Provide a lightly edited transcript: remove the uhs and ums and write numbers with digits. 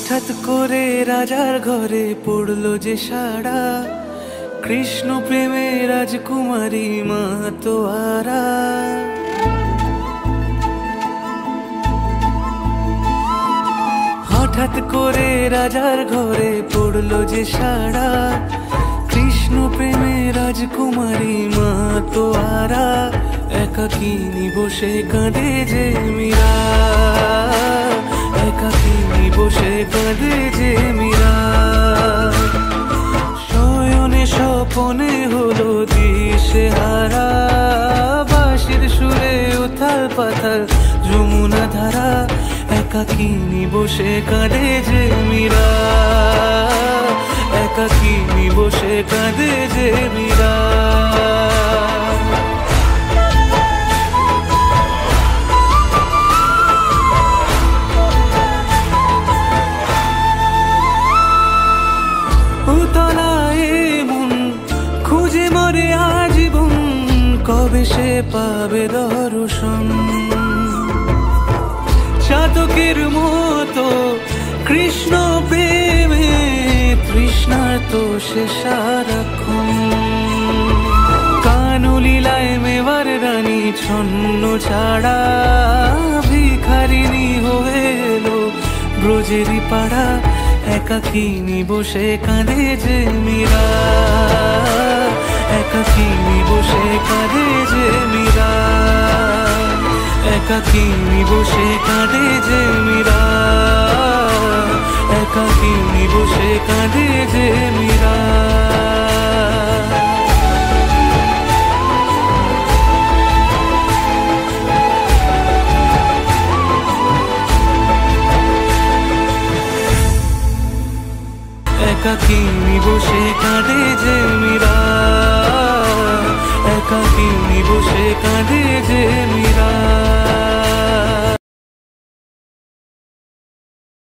হঠাৎ করে রাজার ঘরে পড়লো যে সাড়া, কৃষ্ণ প্রেমে রাজকুমারী মাতোয়ারা। হঠাৎ করে রাজার ঘরে পড়লো যে সাড়া, কৃষ্ণ প্রেমে রাজকুমারী মাতোয়ারা। একাকিনী বসে কাঁদে যে মীরা, একাকিনী বসে কাঁদে যে মীরা। শয়নে স্বপনে হলো দিশেহারা, বাঁশির সুরে উথাল পাথাল যমুনা ধারা। একাকিনী বসে কাঁদে যে মীরা, একাকিনী বসে কাঁদে যে মীরা। খুঁজে মরে আজীবন, কবে সে পাবে দর্শন। চাতকের মতো কৃষ্ণ প্রেমে তৃষ্ণার্ত সে সারাক্ষণ। কানলীলায় মেবার রানী ছন্ন ছাড়া, ভিখারিনী হয়ে এলো ব্রজেরই পাড়া। একাকিনী বসে কাঁদে যে মীরা, একাকিনী বসে কাঁদে যে মীরা, একাকিনী বসে কাঁদে যে মীরা, একাকিনী বসে কাঁদে যে মীরা। একাকিনী বসে কাঁদে যে মীরা, একাকিনী বসে কাঁদে যে মীরা।